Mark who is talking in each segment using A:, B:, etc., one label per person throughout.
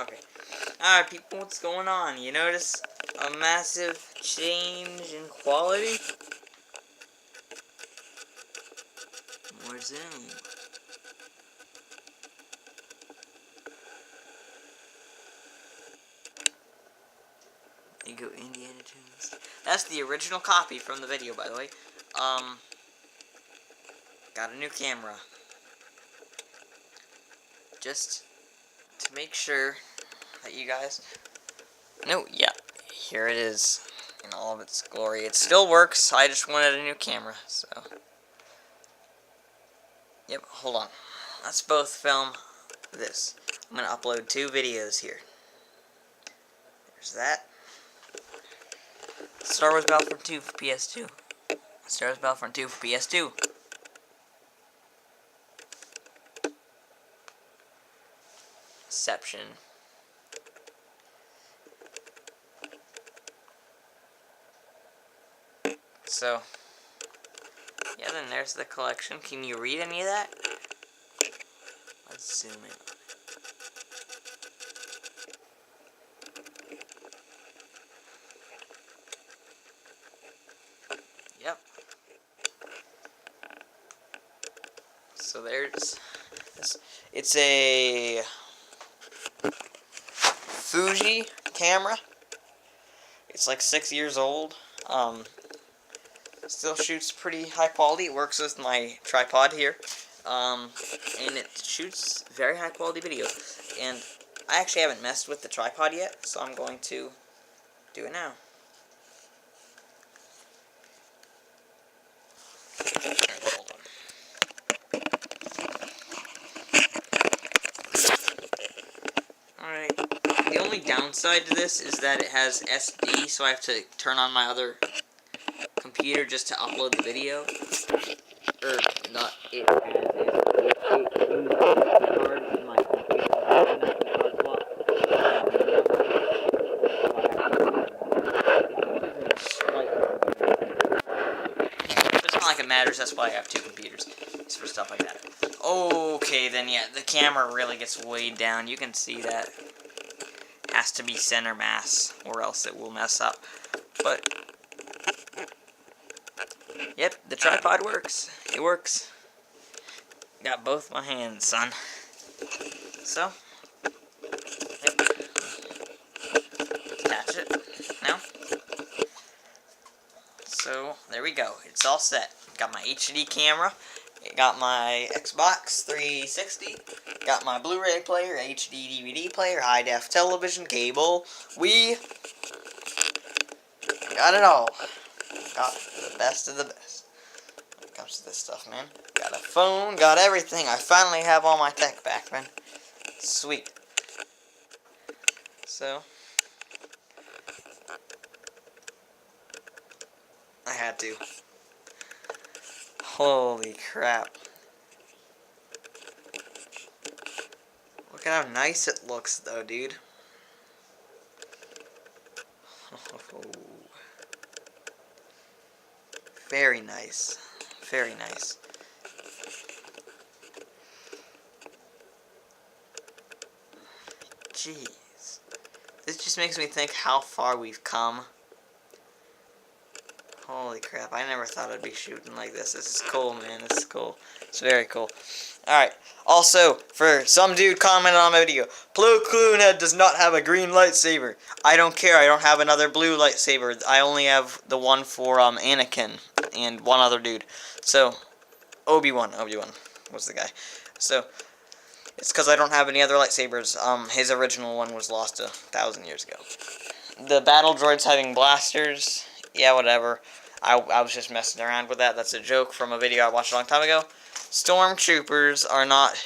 A: Okay. Alright, people, what's going on? You notice a massive change in quality? More zoom. There you go, Indiana Jones. That's the original copy from the video, by the way. Got a new camera. Just to make sure that you guys know, yeah, here it is in all of its glory. It still works, I just wanted a new camera, so. Yep, hold on. Let's both film this. I'm going to upload 2 videos here. There's that. Star Wars Battlefront 2 for PS2. Star Wars Battlefront 2 for PS2. Inception. So, yeah, then there's the collection. Can you read any of that? Let's zoom in. Yep. So there's this. It's a Fuji camera. It's like 6 years old. Still shoots pretty high quality. It works with my tripod here. And it shoots very high quality video. And I actually haven't messed with the tripod yet, so I'm going to do it now. Hold on. Alright. The only downside to this is that it has SD, so I have to turn on my other computer just to upload the video. Or not, it uses the card in my computer. It's not like it matters, that's why I have 2 computers. It's for stuff like that. Okay, then yeah, the camera really gets weighed down. You can see that. Has to be center mass, or else it will mess up. But yep, the tripod works. It works. Got both my hands, son. So, yep. Attach it now. So, there we go. It's all set. Got my HD camera. It got my Xbox 360. Got my Blu-ray player, HD DVD player, high def television, cable. We got it all. Got the best of the best when it comes to this stuff, man. Got a phone, got everything. I finally have all my tech back, man. Sweet. So, I had to. Holy crap. Look at how nice it looks, though, dude. Oh. Very nice. Very nice. Jeez. This just makes me think how far we've come. Holy crap, I never thought I'd be shooting like this. This is cool, man. This is cool. It's very cool. Alright. Also, for some dude commented on my video, Plo Koon does not have a green lightsaber. I don't care. I don't have another blue lightsaber. I only have the one for Anakin and one other dude. So, Obi-Wan was the guy. So, it's because I don't have any other lightsabers. His original one was lost 1,000 years ago. The battle droids having blasters, yeah, whatever. I was just messing around with that. That's a joke from a video I watched a long time ago. Stormtroopers are not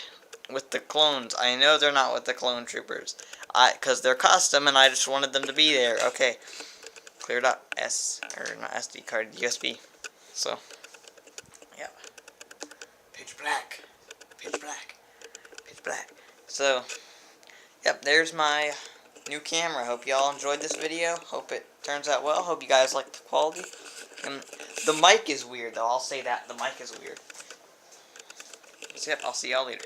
A: with the clones. I know they're not with the clone troopers. Because they're custom and I just wanted them to be there. Okay. Cleared up. Not SD card, USB. So, yeah. Pitch black. Pitch black. Pitch black. So, yep, there's my new camera. Hope y'all enjoyed this video. Hope it turns out well. Hope you guys like the quality. And the mic is weird, though. I'll say that. The mic is weird. So, yep, I'll see y'all later.